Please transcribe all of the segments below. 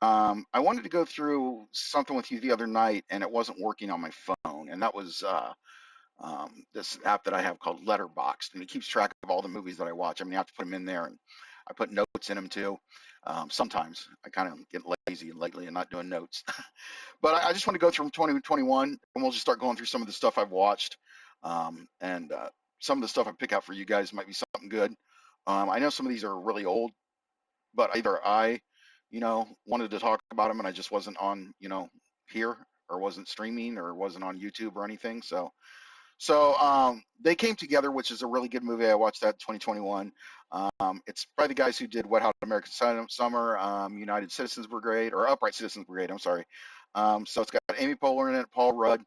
I wanted to go through something with you the other night, and it wasn't working on my phone, and that was this app that I have called Letterboxd, and it keeps track of all the movies that I watch. I mean, you have to put them in there, and I put notes in them too. Sometimes I kind of get lazy lately and not doing notes, but I just want to go through 2021, and we'll just start going through some of the stuff I've watched, and some of the stuff I pick out for you guys might be something good. I know some of these are really old, but either wanted to talk about them and I just wasn't on, here, or wasn't streaming, or wasn't on YouTube or anything. So they came together, which is a really good movie. I watched that in 2021. It's by the guys who did Wet Hot American Summer, United Citizens Brigade, or Upright Citizens Brigade. I'm sorry. So it's got Amy Poehler in it, Paul Rudd.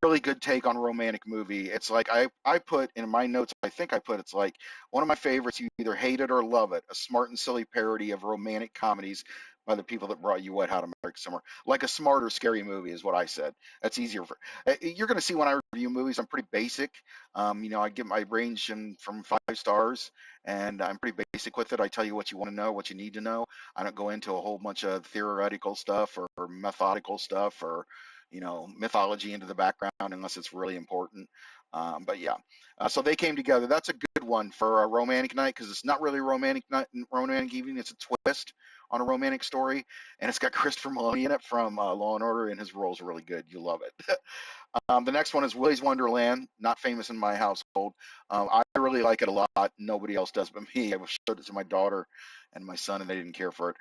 Really good take on a romantic movie. It's like I put in my notes, I think I put, it's like one of my favorites. You either hate it or love it. A smart and silly parody of romantic comedies by the people that brought you Wet Hot American Summer. Like a smart or scary movie is what I said. That's easier for you're going to see when I review movies. I'm pretty basic. I give my range from 5 stars, and I'm pretty basic with it. I tell you what you want to know, what you need to know. I don't go into a whole bunch of theoretical stuff or methodical stuff or mythology into the background unless it's really important. But yeah, so they came together. That's a good one for a romantic night because it's not really a romantic night, romantic evening. It's a twist on a romantic story, and it's got Christopher Maloney in it from Law and Order, and his role is really good. You love it. The next one is Willy's Wonderland, not famous in my household. I really like it a lot. Nobody else does but me. I showed it to my daughter and my son, and they didn't care for it.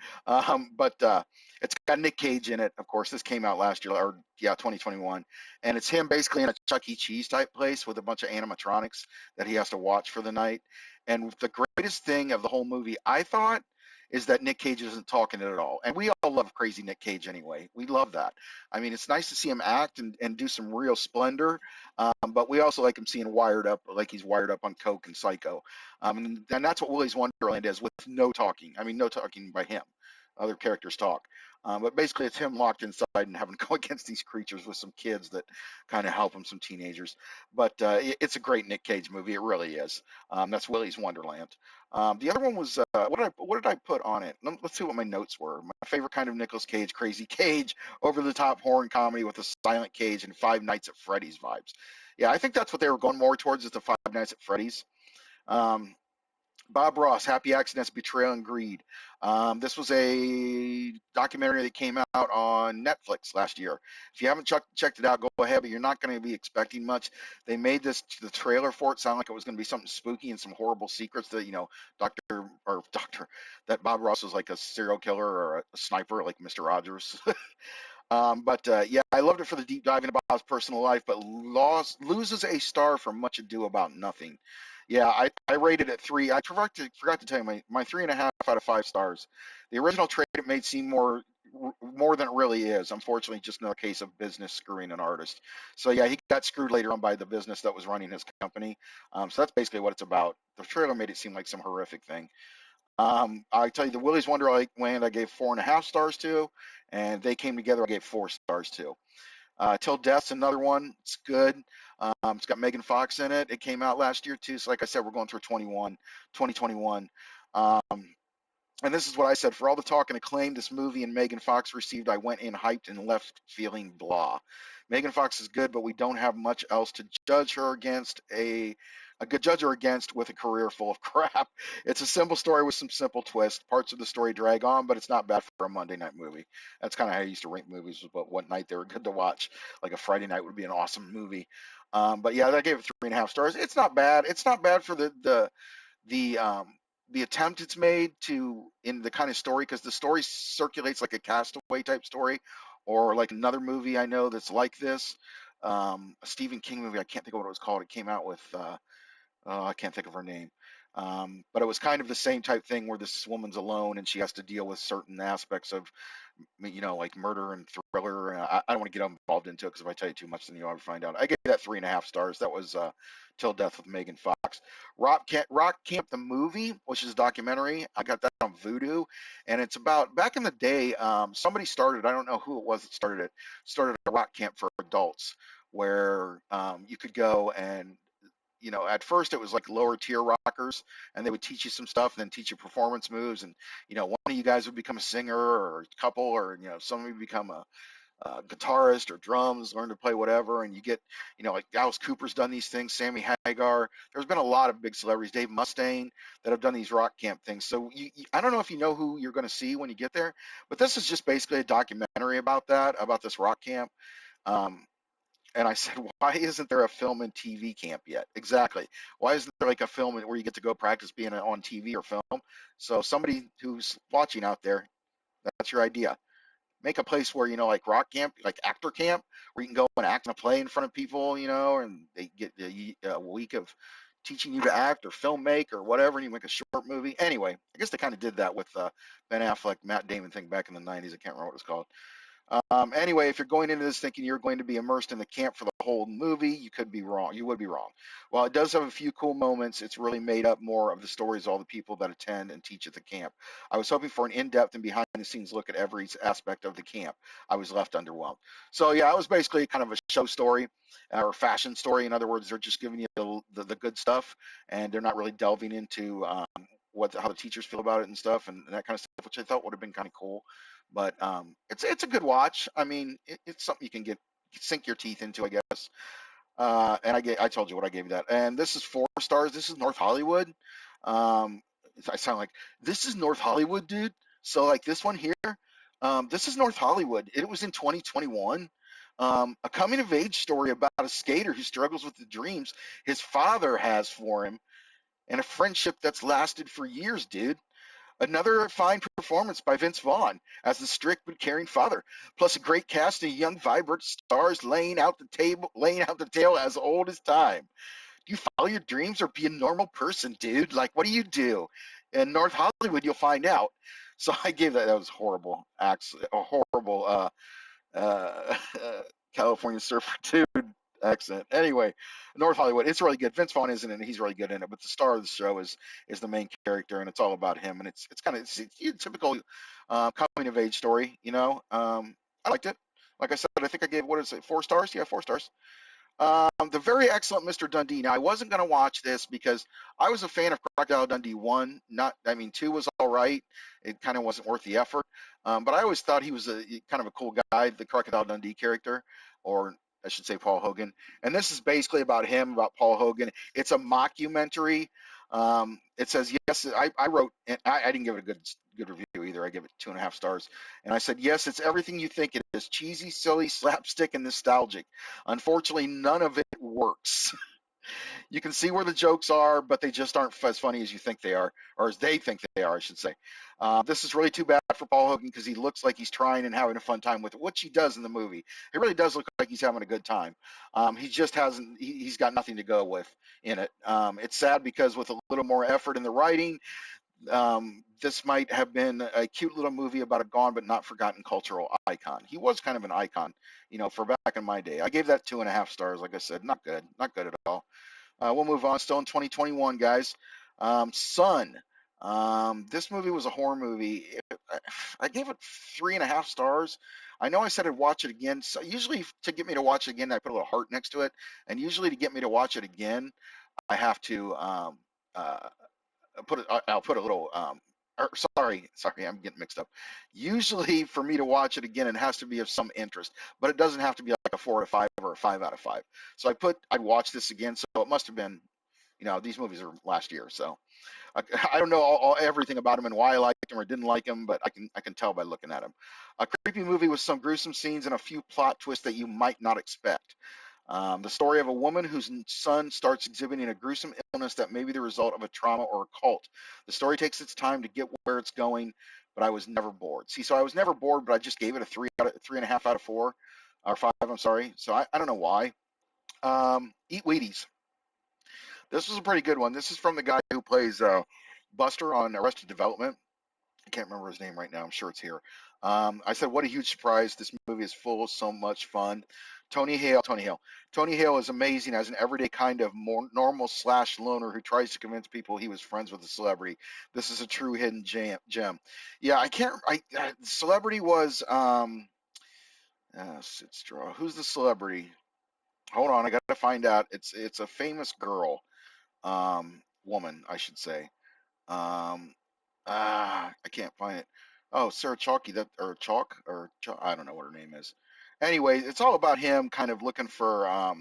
But it's got Nick Cage in it. Of course, this came out last year, or yeah, 2021, and it's him basically in a Chuck E. Cheese type place with a bunch of animatronics that he has to watch for the night. And the greatest thing of the whole movie, I thought, is that Nick Cage isn't talking it at all. And we all love crazy Nick Cage anyway. We love that. I mean, it's nice to see him act and do some real splendor, but we also like him seeing wired up, like he's wired up on coke and psycho. And that's what Willy's Wonderland is, with no talking. I mean, no talking by him. Other characters talk. But basically, it's him locked inside and having to go against these creatures with some kids that kind of help him, some teenagers. But it's a great Nick Cage movie. It really is. That's Willy's Wonderland. The other one was what did I put on it? Let's see what my notes were. My favorite kind of Nicolas Cage, crazy Cage, over the top horror comedy with a silent Cage and Five Nights at Freddy's vibes. Yeah, I think that's what they were going more towards, is the Five Nights at Freddy's. Um, Bob Ross, Happy Accidents, Betrayal, and Greed. This was a documentary that came out on Netflix last year. If you haven't checked it out, go ahead, but you're not going to be expecting much. They made the trailer for it sound like it was going to be something spooky and some horrible secrets that, that Bob Ross was like a serial killer or a sniper like Mr. Rogers. But yeah, I loved it for the deep dive into Bob's personal life, but loses a star for Much Ado About Nothing. Yeah, I rated it 3. I forgot to tell you my 3.5 out of 5 stars. The original trade it made seem more than it really is. Unfortunately, just another case of business screwing an artist. So yeah, he got screwed later on by the business that was running his company. So that's basically what it's about. The trailer made it seem like some horrific thing. I tell you, the Willy's Wonderland I gave 4.5 stars to, and They Came Together I gave 4 stars to. Till Death's another one. It's good. It's got Megan Fox in it. It came out last year too. So like I said, we're going through 2021. And this is what I said: for all the talk and acclaim this movie and Megan Fox received, I went in hyped and left feeling blah. Megan Fox is good, but we don't have much else to judge her against. A good judge her against with a career full of crap. It's a simple story with some simple twists. Parts of the story drag on, but it's not bad for a Monday night movie. That's kind of how I used to rank movies, but what night they were good to watch. Like a Friday night would be an awesome movie. But yeah, I gave it 3.5 stars. It's not bad. It's not bad for the attempt it's made to in the kind of story, because the story circulates like a Castaway type story, or like another movie I know that's like this, a Stephen King movie. I can't think of what it was called. It came out with I can't think of her name. But it was kind of the same type thing where this woman's alone and she has to deal with certain aspects of, like murder and thriller. I don't want to get involved into it because if I tell you too much, then you'll ever find out. I gave that 3.5 stars. That was Till Death with Megan Fox. Rock Camp the movie, which is a documentary. I got that on Vudu, and it's about back in the day. Somebody started. I don't know who it was that started it. Started a rock camp for adults where you could go and at first it was like lower tier rockers, and they would teach you some stuff and then teach you performance moves. And, one of you guys would become a singer or a couple, or, some of you become a guitarist or drums, learn to play whatever. And you get, like Alice Cooper's done these things, Sammy Hagar. There's been a lot of big celebrities, Dave Mustaine, that have done these rock camp things. So I don't know if you know who you're going to see when you get there, but this is just basically a documentary about this rock camp. Um, and I said, why isn't there a film and TV camp yet? Exactly. Why isn't there like a film where you get to go practice being on TV or film? So somebody who's watching out there, that's your idea. Make a place where, like rock camp, like actor camp, where you can go and act in a play in front of people, and they get a week of teaching you to act or film make or whatever, and you make a short movie. Anyway, I guess they kind of did that with Ben Affleck, Matt Damon thing back in the 90s. I can't remember what it's called. Anyway, if you're going into this thinking you're going to be immersed in the camp for the whole movie, you could be wrong. You would be wrong. While it does have a few cool moments, it's really made up more of the stories of all the people that attend and teach at the camp. I was hoping for an in-depth and behind-the-scenes look at every aspect of the camp. I was left underwhelmed. So yeah, it was basically kind of a show story or fashion story. In other words, they're just giving you the good stuff, and they're not really delving into how the teachers feel about it and stuff and that kind of stuff, which I thought would have been kind of cool. But it's a good watch. I mean, it's something you can sink your teeth into, I guess. And I told you what I gave you that. And this is 4 stars. This is North Hollywood. Um, I sound like this is North Hollywood, dude. So like this one here, this is North Hollywood. It was in 2021. A coming of age story about a skater who struggles with the dreams his father has for him, and a friendship that's lasted for years, dude. Another fine performance by Vince Vaughn as the strict but caring father, plus a great cast of young, vibrant stars laying out the tale as old as time. Do you follow your dreams or be a normal person, dude? Like, what do you do? In North Hollywood, you'll find out. So I gave that. That was horrible. A horrible uh, California Surfer dude accent. Anyway, North Hollywood, it's really good. Vince Vaughn isn't in it; he's really good in it. But the star of the show is the main character, and it's all about him. And it's kind of it's a typical coming of age story. I liked it. Like I said, I think I gave, what is it, 4 stars? Yeah, 4 stars. The very excellent Mr. Dundee. Now, I wasn't going to watch this because I was a fan of Crocodile Dundee 1. I mean, 2 was all right. It kind of wasn't worth the effort. But I always thought he was a kind of a cool guy, the Crocodile Dundee character, or I should say Paul Hogan. And this is basically about him, about Paul Hogan. It's a mockumentary. It says, yes, I wrote, and I didn't give it a good review either. I give it 2.5 stars. And I said, yes, it's everything you think it is. Cheesy, silly, slapstick, and nostalgic. Unfortunately, none of it works. You can see where the jokes are, but they just aren't as funny as you think they are, or as they think they are, I should say. This is really too bad for Paul Hogan because he looks like he's trying and having a fun time with it, which he does in the movie. He really does look like he's having a good time. He just hasn't, he's got nothing to go with in it. It's sad because with a little more effort in the writing, this might have been a cute little movie about a gone but not forgotten cultural icon. He was kind of an icon, for back in my day. I gave that 2.5 stars. Like I said, not good at all. We'll move on. Still in 2021, guys. Son. This movie was a horror movie. I gave it 3.5 stars. I know I said I'd watch it again. So usually to get me to watch it again, I put a little heart next to it. And usually to get me to watch it again, I have to I'll put a little sorry, I'm getting mixed up. Usually for me to watch it again, it has to be of some interest, but it doesn't have to be like a 4 out of 5 or a 5 out of 5. So I'd watch this again. So it must have been, these movies are last year. So I don't know everything about him and why I liked him or didn't like him, but I can tell by looking at him. A creepy movie with some gruesome scenes and a few plot twists that you might not expect. The story of a woman whose son starts exhibiting a gruesome illness that may be the result of a trauma or a cult. The story takes its time to get where it's going, but I was never bored. See, so I was never bored, but I just gave it a 3.5 out of 4, or 5. I'm sorry. So I don't know why. Eat Wheaties. This was a pretty good one. This is from the guy who plays Buster on Arrested Development. I can't remember his name right now. I'm sure it's here. I said, what a huge surprise. This movie is full of so much fun. Tony Hale. Tony Hale is amazing as an everyday kind of more normal / loner who tries to convince people he was friends with a celebrity. This is a true hidden gem. Yeah, I can't. Celebrity was Sid Straw. Who's the celebrity? Hold on, I got to find out. It's a famous girl. woman, I should say. Um, I can't find it. Oh, Sarah Chalky, that or Chalk or I don't know what her name is. Anyway, it's all about him kind of looking for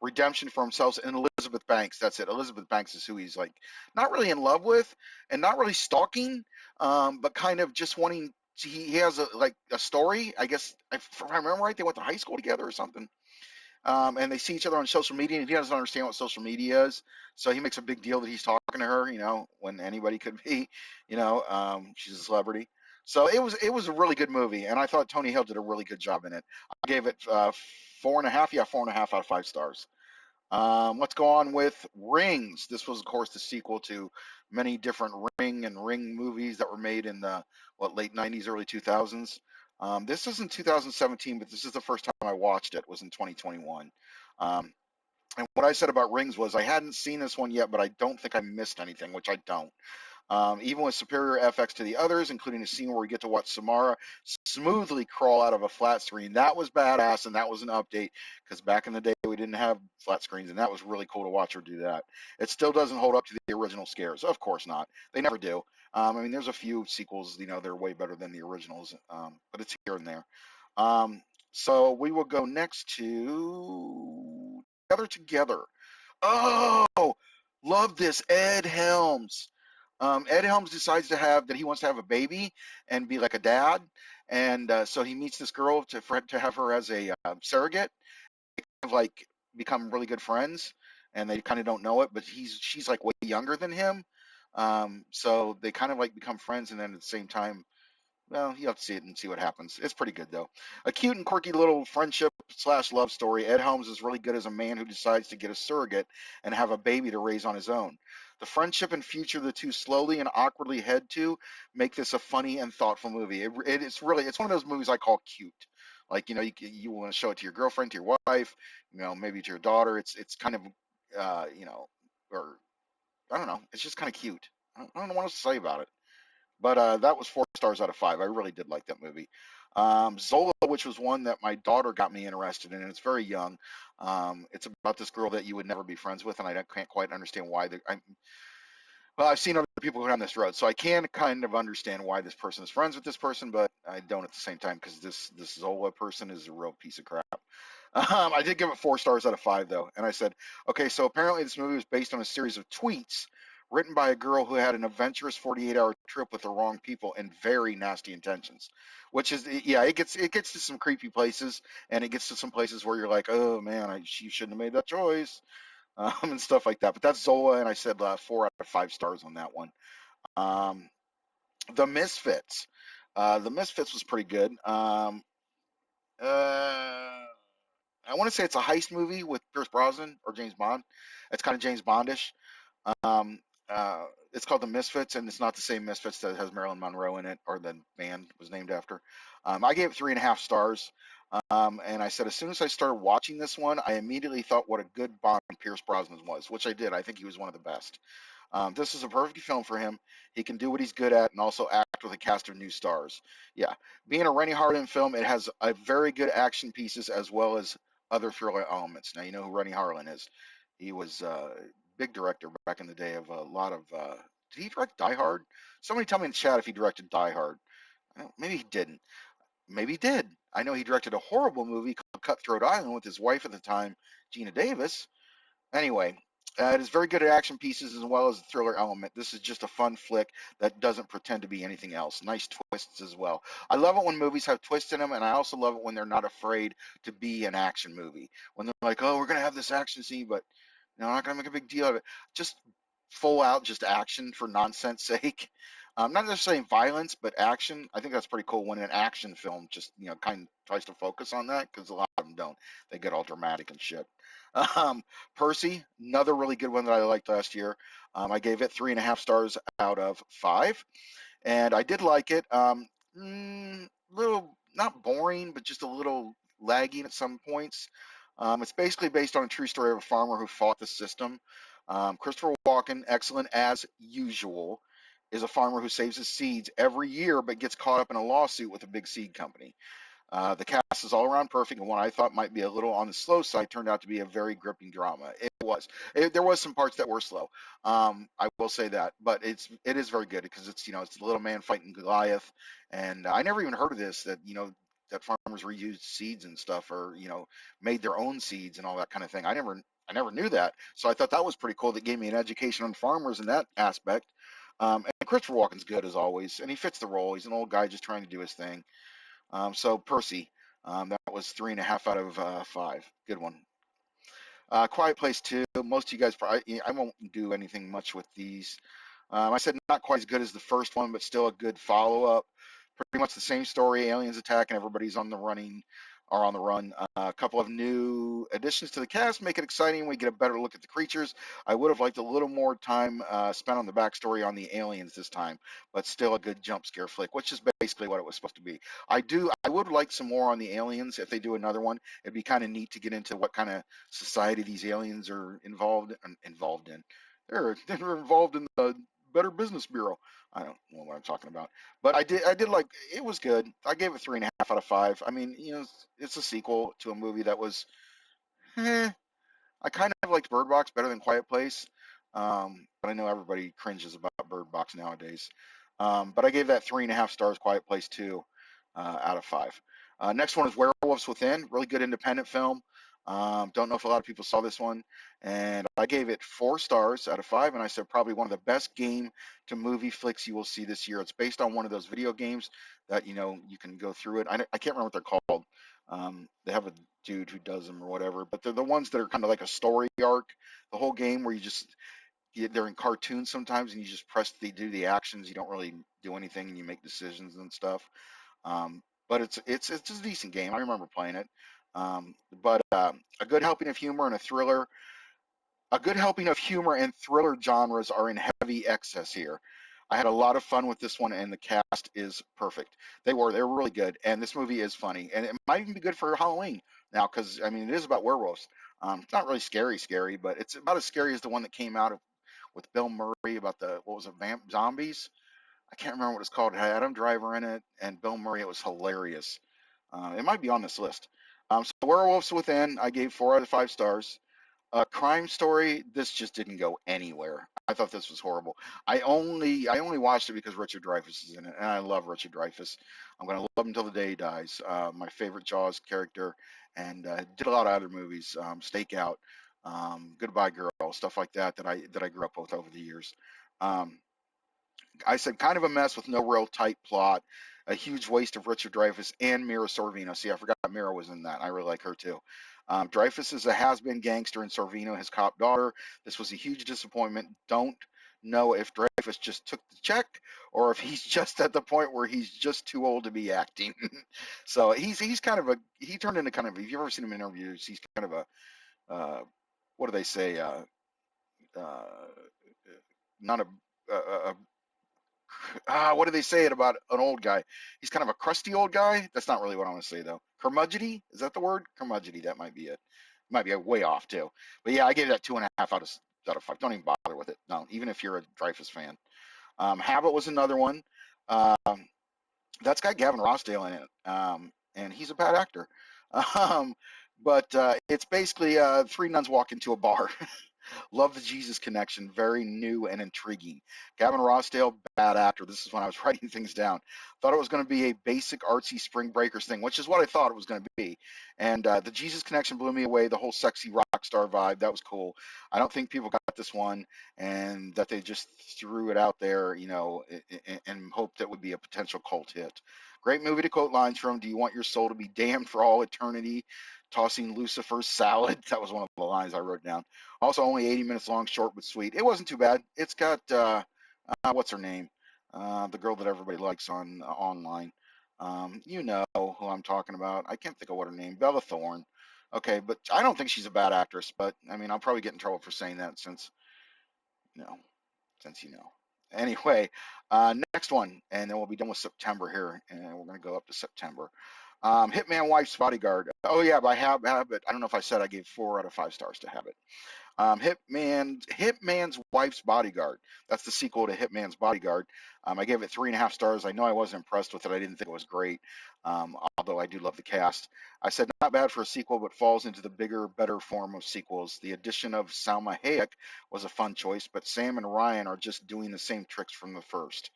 redemption for himself. And Elizabeth Banks, that's it. Elizabeth Banks is who he's like not really in love with and not really stalking, but kind of just wanting. He has a story. I guess if I remember right, they went to high school together or something. And they see each other on social media, and he doesn't understand what social media is. So he makes a big deal that he's talking to her, when anybody could be, she's a celebrity. So it was a really good movie, and I thought Tony Hill did a really good job in it. I gave it 4.5, yeah, 4.5 out of 5 stars. Let's go on with Rings. This was, of course, the sequel to many different Ring movies that were made in the late '90s, early 2000s. This is in 2017, but this is the first time I watched it. Was in 2021. Um, and what I said about Rings was I hadn't seen this one yet, but I don't think I missed anything, which I don't. Even with superior FX to the others, including a scene where we get to watch Samara smoothly crawl out of a flat screen. That was badass, and that was an update because back in the day we didn't have flat screens, and that was really cool to watch her do that. It still doesn't hold up to the original scares, of course not. They never do. I mean, there's a few sequels, they're way better than the originals, but it's here and there. Um, so we will go next to Together. Oh, love this. Ed Helms. Ed Helms decides that he wants to have a baby and be like a dad, and so he meets this girl to have her as a surrogate. Of like become really good friends, and they kind of don't know it, but she's like way younger than him. So they kind of like become friends, and then at the same time, well, you have to see it and see what happens. It's pretty good though. A cute and quirky little friendship slash love story. Ed Helms is really good as a man who decides to get a surrogate and have a baby to raise on his own. The friendship and future the two slowly and awkwardly head to make this a funny and thoughtful movie. It's one of those movies I call cute. Like you want to show it to your girlfriend, to your wife, maybe to your daughter. It's kind of or I don't know. It's just kind of cute. I don't know what else to say about it. But that was 4 stars out of 5. I really did like that movie. Zola, which was one that my daughter got me interested in, and it's very young. It's about this girl that you would never be friends with, and can't quite understand why. Well, I've seen other people go down this road, so I can kind of understand why this person is friends with this person, but I don't at the same time because this Zola person is a real piece of crap. I did give it 4 stars out of 5 though, and I said, okay, so apparently this movie was based on a series of tweets written by a girl who had an adventurous 48-hour trip with the wrong people and very nasty intentions. Which is, yeah, it gets to some creepy places, and it gets to some places where you're like, oh man, you shouldn't have made that choice, and stuff like that. But that's Zola, and I said 4 out of 5 stars on that one. Um, the Misfits. The Misfits was pretty good. Uh, I want to say it's a heist movie with Pierce Brosnan or James Bond. It's kind of James Bondish. Um, it's called The Misfits, and it's not the same Misfits that has Marilyn Monroe in it or the band was named after. I gave it 3.5 stars. And I said, as soon as I started watching this one, I immediately thought what a good Bond Pierce Brosnan was, which I did. I think he was one of the best. This is a perfect film for him. He can do what he's good at and also act with a cast of new stars. Yeah, being a Rennie Harlin film, it has a very good action pieces as well as other thriller elements. Now you know who Rennie Harlin is. He was a big director back in the day of a lot of. Did he direct Die Hard? Somebody tell me in the chat if he directed Die Hard. Maybe he didn't. Maybe he did. I know he directed a horrible movie called Cutthroat Island with his wife at the time, Gina Davis. Anyway, it is very good at action pieces as well as the thriller element. This is just a fun flick that doesn't pretend to be anything else. Nice twists as well. I love it when movies have twists in them, and I also love it when they're not afraid to be an action movie. When they're like, oh, we're going to have this action scene, but I'm not going to make a big deal of it. Just full out, just action for nonsense sake. Not necessarily violence, but action. I think that's pretty cool when an action film just, kind of tries to focus on that because a lot of them don't. They get all dramatic and shit. Um, Percy, another really good one that I liked last year. I gave it 3.5 stars out of 5, and I did like it. Little not boring, but just a little lagging at some points. It's basically based on a true story of a farmer who fought the system. Christopher Walken, excellent as usual, is a farmer who saves his seeds every year, but gets caught up in a lawsuit with a big seed company. The cast is all around perfect, and what I thought might be a little on the slow side turned out to be a very gripping drama. It was. There was some parts that were slow. I will say that, but it is very good because it's the little man fighting Goliath, and I never even heard of this that that farmers reused seeds and stuff, or made their own seeds and all that kind of thing. I never knew that, so I thought that was pretty cool. That gave me an education on farmers in that aspect. And Christopher Walken's good as always, and he fits the role. He's an old guy just trying to do his thing. So Percy, that was 3.5 out of 5. Good one. Quiet Place 2. Most of you guys probably, I won't do anything much with these. I said not quite as good as the first one, but still a good follow up. Pretty much the same story. Aliens attack and everybody's on the run. A couple of new additions to the cast make it exciting. We get a better look at the creatures. I would have liked a little more time spent on the backstory on the aliens this time, but still a good jump scare flick, which is basically what it was supposed to be. I would like some more on the aliens if they do another one. It'd be kind of neat to get into what kind of society these aliens are involved in. They're involved in the Better Business Bureau. I don't know what I'm talking about, but I did like it was good. I gave it 3.5 out of 5. I mean, it's a sequel to a movie that was. Eh, I kind of liked Bird Box better than Quiet Place, but I know everybody cringes about Bird Box nowadays. But I gave that 3.5 stars. Quiet Place 2 out of 5. Next one is Werewolves Within. Really good independent film. Don't know if a lot of people saw this one, and I gave it 4 stars out of 5. And I said probably one of the best game to movie flicks you will see this year. It's based on one of those video games that you can go through it. I can't remember what they're called. They have a dude who does them or whatever, but they're the ones that are kind of like a story arc. The whole game where they're in cartoons sometimes, and you just they do the actions. You don't really do anything, and you make decisions and stuff. But it's just a decent game. I remember playing it. But a good helping of humor and a thriller. A good helping of humor and thriller genres are in heavy excess here. I had a lot of fun with this one, and the cast is perfect. They're really good, and this movie is funny, and it might even be good for Halloween now because I mean it is about werewolves. It's not really scary, but it's about as scary as the one that came out with Bill Murray about the what was it, zombies. I can't remember what it's called. It had Adam Driver in it and Bill Murray. It was hilarious. It might be on this list. So Werewolves Within, I gave 4 out of 5 stars. Crime Story, this just didn't go anywhere. I thought this was horrible. I only watched it because Richard Dreyfuss is in it, and I love Richard Dreyfuss. I'm gonna love him until the day he dies. My favorite Jaws character, and did a lot of other movies, Stakeout, Goodbye Girl, stuff like that I grew up with over the years. Um, I said kind of a mess with no real tight plot, a huge waste of Richard Dreyfuss and Mira Sorvino. See, I forgot Mira was in that. I really like her too. Dreyfuss is a has-been gangster and Sorvino his cop daughter. This was a huge disappointment. Don't know if Dreyfuss just took the check or if he's just at the point where he's just too old to be acting. So he's kind of he turned into kind of, if you've ever seen him in interviews, he's kind of what do they say? Uh, not a what do they say it about an old guy? He's kind of a crusty old guy. That's not really what I want to say though. Curmudgeony, is that the word? Curmudgeony, that might be it. Might be a way off too. But yeah, I gave that 2.5 out of 5. Don't even bother with it. No, even if you're a Dreyfuss fan. Habit was another one. Um, that's got Gavin Rossdale in it, and he's a bad actor. Um, but it's basically three nuns walk into a bar. Love the Jesus connection. Very new and intriguing. Gavin Rossdale, bad actor. This is when I was writing things down. Thought it was going to be a basic artsy Spring Breakers thing, which is what I thought it was going to be. And the Jesus connection blew me away. The whole sexy rock star vibe, that was cool. I don't think people got this one, and that they just threw it out there, and hoped that would be a potential cult hit. Great movie to quote lines from. Do you want your soul to be damned for all eternity? Tossing Lucifer's salad. That was one of the lines I wrote down. Also, only 80 minutes long, short but sweet. It wasn't too bad. It's got what's her name, the girl that everybody likes on online. You know who I'm talking about. I can't think of what her name. Bella Thorne. Okay, but I don't think she's a bad actress. But I mean, I'll probably get in trouble for saying that you know, since. Anyway, next one, and then we'll be done with September here, and we're gonna go up to September. Hitman Wife's Bodyguard. Oh yeah, but I have it. I don't know if I said I gave 4 out of 5 stars to Habit. Hitman's Wife's Bodyguard. That's the sequel to Hitman's Bodyguard. I gave it 3.5 stars. I know I wasn't impressed with it. I didn't think it was great, although I do love the cast. I said not bad for a sequel, but falls into the bigger, better form of sequels. The addition of Salma Hayek was a fun choice, but Sam and Ryan are just doing the same tricks from the first.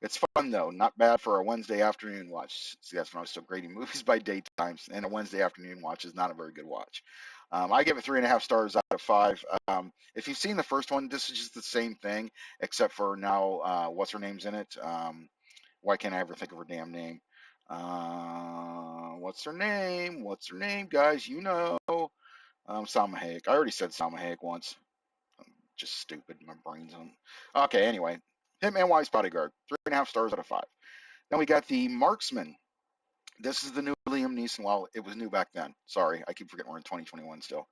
It's fun though, not bad for a Wednesday afternoon watch. See, that's when I was still grading movies by daytimes, and a Wednesday afternoon watch is not a very good watch. I give it 3.5 stars out of 5. If you've seen the first one, this is just the same thing, except for now, what's her name's in it? Why can't I ever think of her damn name? What's her name? What's her name, guys? You know, Salma Hayek. I already said Salma Hayek once. Just stupid. My brain's on. Okay, anyway, Hitman Wise Bodyguard, 3.5 stars out of 5. Then we got The Marksman. This is the new Liam Neeson. Well, it was new back then. Sorry, I keep forgetting we're in 2021 still.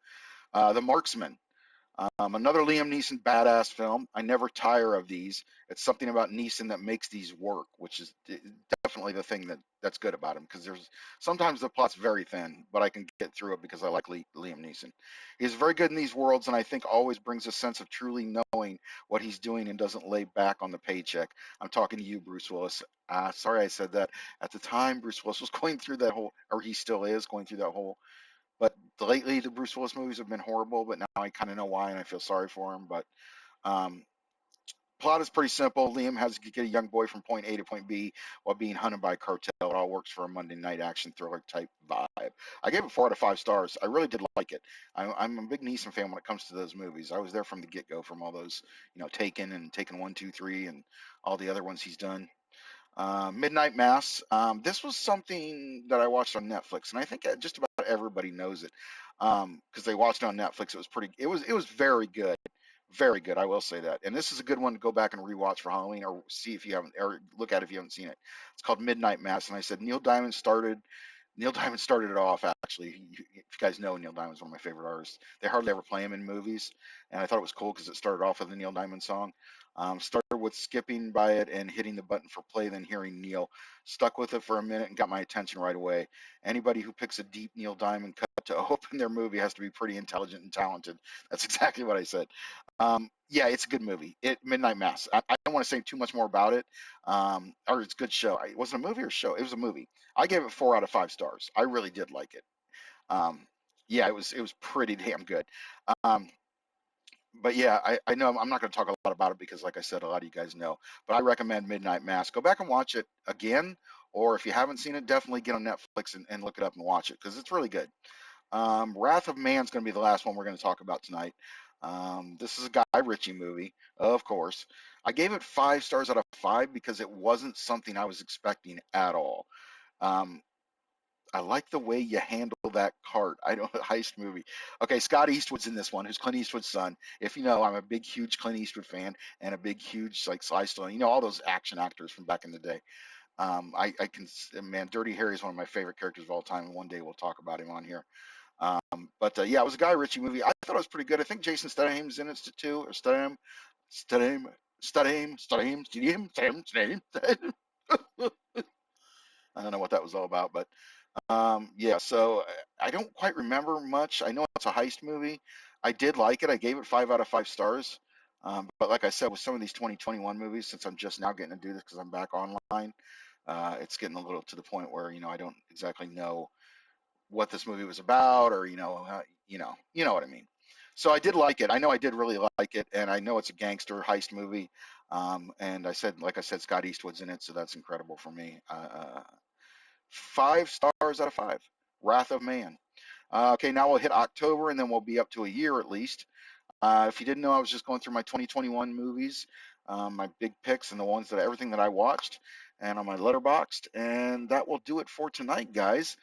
The Marksman. Another Liam Neeson badass film. I never tire of these. It's something about Neeson that makes these work, which is definitely the thing that's good about him. Because there's sometimes the plot's very thin, but I can get through it because I like Liam Neeson. He's very good in these worlds, and I think always brings a sense of truly knowing what he's doing and doesn't lay back on the paycheck. I'm talking to you, Bruce Willis. Sorry I said that. At the time, Bruce Willis was going through that whole, or he still is going through that whole, but lately, the Bruce Willis movies have been horrible, but now I kind of know why, and I feel sorry for him. But um, plot is pretty simple. Liam has to get a young boy from point A to point B while being hunted by a cartel. It all works for a Monday night action thriller type vibe. I gave it 4 out of 5 stars. I really did like it. I'm a big Neeson fan when it comes to those movies. I was there from the get go, from all those, Taken and Taken 1, 2, 3, and all the other ones he's done. Midnight Mass. This was something that I watched on Netflix, and I think just about everybody knows it because they watched it on Netflix. It was pretty. It was very good, very good. I will say that. And this is a good one to go back and rewatch for Halloween, or see if you haven't, or look at if you haven't seen it. It's called Midnight Mass, and I said Neil Diamond started it off, actually. If you guys know, Neil Diamond's one of my favorite artists. They hardly ever play him in movies, and I thought it was cool because it started off with a Neil Diamond song. Started with skipping by it and hitting the button for play, then hearing Neil. Stuck with it for a minute and got my attention right away. Anybody who picks a deep Neil Diamond cut to open their movie has to be pretty intelligent and talented. That's exactly what I said. Yeah, it's a good movie. Midnight Mass. I don't want to say too much more about it. Or it's a good show. Was it a movie or a show? It was a movie. I gave it 4 out of 5 stars. I really did like it. Um, yeah, it was pretty damn good. Um, but yeah, I know I'm not going to talk a lot about it because, like I said, a lot of you guys know. But I recommend Midnight Mass. Go back and watch it again, or if you haven't seen it, definitely get on Netflix and look it up and watch it because it's really good. Wrath of Man's going to be the last one we're going to talk about tonight. This is a Guy Ritchie movie, of course. I gave it 5 stars out of 5 because it wasn't something I was expecting at all. Um, I like the way you handle that cart. I don't heist movie. Okay, Scott Eastwood's in this one, who's Clint Eastwood's son. If you know, I'm a big, huge Clint Eastwood fan and a big, huge like Sly Stallone. All those action actors from back in the day. I can, man, Dirty Harry is one of my favorite characters of all time, and one day we'll talk about him on here. But yeah, it was a Guy Ritchie movie. I thought it was pretty good. I think Jason Statham's in it too, or Statham. I don't know what that was all about, but yeah. So I don't quite remember much. I know it's a heist movie. I did like it. I gave it 5 out of 5 stars. But like I said, with some of these 2021 movies, since I'm just now getting to do this because I'm back online, it's getting a little to the point where I don't exactly know what this movie was about, or you know what I mean. So I did like it. I know I did really like it, and I know it's a gangster heist movie. And like I said, Scott Eastwood's in it, so that's incredible for me. 5 stars out of 5. Wrath of Man. Okay, now we'll hit October, and then we'll be up to a year at least. If you didn't know, I was just going through my 2021 movies, my big picks, and everything that I watched, and on my Letterboxd, and that will do it for tonight, guys.